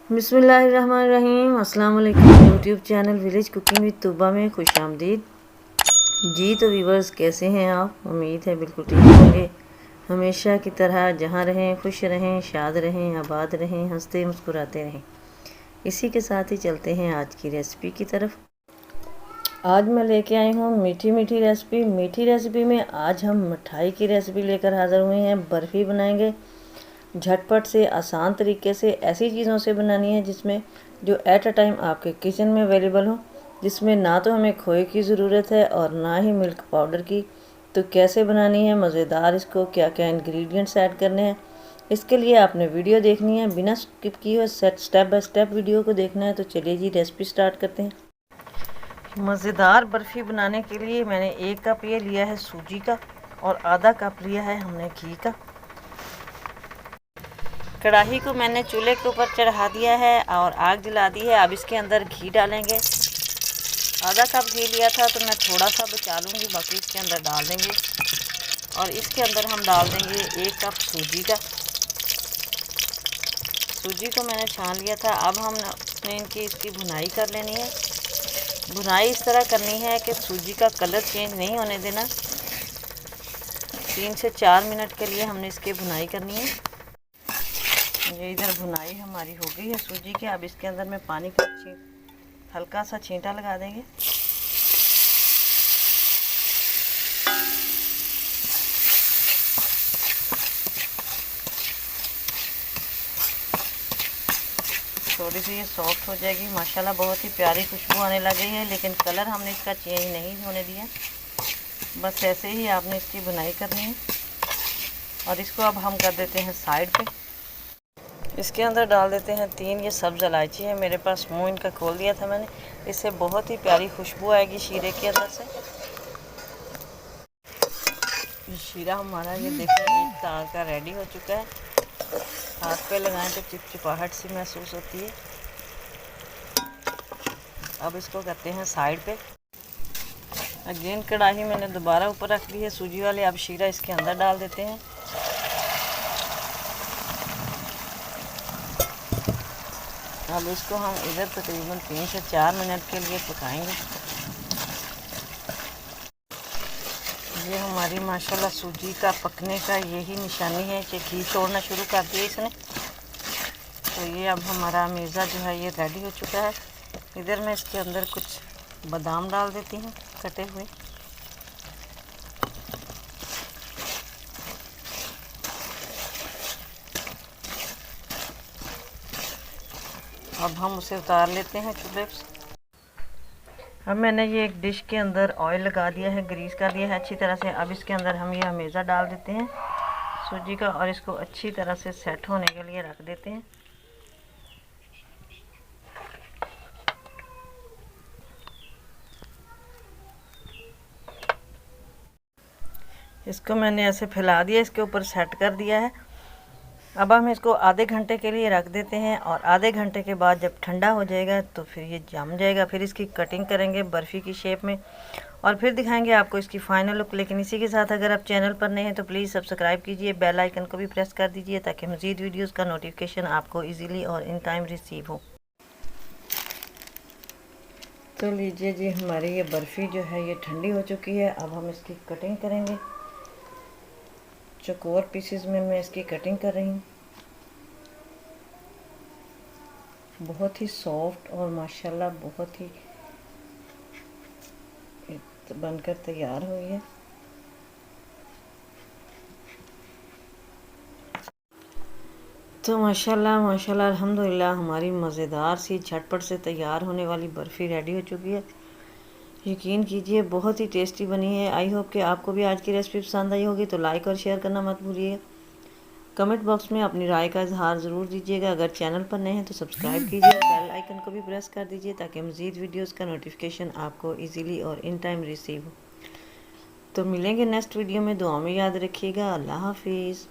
बिस्मिल्लाहिर्रहमानिर्रहीम। अस्सलाम वालेकुम। YouTube channel village cooking with Tuba में खुश आमदीद जी। तो व्यूवर्स, कैसे हैं आप? उम्मीद है बिल्कुल ठीक होंगे। हमेशा की तरह जहाँ रहें खुश रहें, शाद रहें, आबाद रहें, हंसते मुस्कुराते रहें। इसी के साथ ही चलते हैं आज की रेसिपी की तरफ। आज मैं लेके आई हूँ मीठी मीठी रेसिपी। मीठी रेसिपी में आज हम मिठाई की रेसिपी लेकर हाज़िर हुए हैं। बर्फ़ी बनाएंगे झटपट से, आसान तरीके से। ऐसी चीज़ों से बनानी है जिसमें जो एट अ टाइम आपके किचन में अवेलेबल हो, जिसमें ना तो हमें खोए की ज़रूरत है और ना ही मिल्क पाउडर की। तो कैसे बनानी है मज़ेदार, इसको क्या क्या इंग्रेडिएंट्स ऐड करने हैं, इसके लिए आपने वीडियो देखनी है, बिना स्किप किए हुए स्टेप बाय स्टेप वीडियो को देखना है। तो चलिए जी, रेसिपी स्टार्ट करते हैं। मज़ेदार बर्फ़ी बनाने के लिए मैंने 1 कप ये लिया है सूजी का और आधा कप लिया है हमने घी का। कढ़ाई को मैंने चूल्हे के ऊपर चढ़ा दिया है और आग जला दी है। अब इसके अंदर घी डालेंगे। आधा कप घी लिया था तो मैं थोड़ा सा बचा लूँगी, बाकी इसके अंदर डाल देंगे। और इसके अंदर हम डाल देंगे 1 कप सूजी का। सूजी को मैंने छान लिया था। अब हमने इसकी भुनाई कर लेनी है। भुनाई इस तरह करनी है कि सूजी का कलर चेंज नहीं होने देना। 3 से 4 मिनट के लिए हमने इसकी भुनाई करनी है। ये इधर भुनाई हमारी हो गई है सूजी की। अब इसके अंदर में पानी का हल्का सा छींटा लगा देंगे। थोड़ी सी ये सॉफ्ट हो जाएगी। माशाल्लाह बहुत ही प्यारी खुशबू आने लग गई है, लेकिन कलर हमने इसका चेंज नहीं होने दिया। बस ऐसे ही आपने इसकी भुनाई करनी है। और इसको अब हम कर देते हैं साइड पे। इसके अंदर डाल देते हैं 3 ये सब्ज़ इलायची है मेरे पास, मुंह इनका खोल दिया था मैंने। इससे बहुत ही प्यारी खुशबू आएगी शीरे के अंदर से। ये शीरा हमारा ये देखिए एक तार का रेडी हो चुका है। हाथ पे लगाएं तो चिपचिपाहट सी महसूस होती है। अब इसको करते हैं साइड पे। अगेन कढ़ाई मैंने दोबारा ऊपर रख दी है सूजी वाले। अब शीरा इसके अंदर डाल देते हैं। अब इसको हम इधर तकरीबन 3 से 4 मिनट के लिए पकाएंगे। ये हमारी माशाल्लाह सूजी का पकने का यही निशानी है कि घी छोड़ना शुरू कर दिया इसने। तो ये अब हमारा मेज़ा जो है ये रेडी हो चुका है। इधर मैं इसके अंदर कुछ बादाम डाल देती हूँ कटे हुए। अब हम उसे उतार लेते हैं चूल्हे से। अब मैंने ये एक डिश के अंदर ऑयल लगा दिया है, ग्रीस कर दिया है अच्छी तरह से। अब इसके अंदर हम ये हमेज़ा डाल देते हैं सूजी का और इसको अच्छी तरह से सेट होने के लिए रख देते हैं। इसको मैंने ऐसे फैला दिया, इसके ऊपर सेट कर दिया है। अब हम इसको आधे घंटे के लिए रख देते हैं और आधे घंटे के बाद जब ठंडा हो जाएगा तो फिर ये जम जाएगा। फिर इसकी कटिंग करेंगे बर्फ़ी की शेप में और फिर दिखाएंगे आपको इसकी फ़ाइनल लुक। लेकिन इसी के साथ अगर आप चैनल पर नए हैं तो प्लीज़ सब्सक्राइब कीजिए, बेल आइकन को भी प्रेस कर दीजिए ताकि मज़ीद वीडियोज़ का नोटिफिकेशन आपको ईज़िली और इन टाइम रिसीव हो। तो लीजिए जी, हमारी ये बर्फ़ी जो है ये ठंडी हो चुकी है। अब हम इसकी कटिंग करेंगे। चौकोर पीसेस में मैं इसकी कटिंग कर रही हूँ। बहुत ही सॉफ्ट और माशाल्लाह बहुत ही बनकर तैयार हुई है। तो माशाल्लाह माशाल्लाह अल्हम्दुलिल्लाह हमारी मज़ेदार सी झटपट से तैयार होने वाली बर्फ़ी रेडी हो चुकी है। यकीन कीजिए बहुत ही टेस्टी बनी है। आई होप कि आपको भी आज की रेसिपी पसंद आई होगी। तो लाइक और शेयर करना मत भूलिएगा। कमेंट बॉक्स में अपनी राय का इजहार ज़रूर दीजिएगा। अगर चैनल पर नए हैं तो सब्सक्राइब कीजिए, बेल आइकन को भी प्रेस कर दीजिए ताकि मज़ीद वीडियोस का नोटिफिकेशन आपको इजीली और इन टाइम रिसीव हो। तो मिलेंगे नेक्स्ट वीडियो में। दुआ में याद रखिएगा। अल्लाह हाफिज़।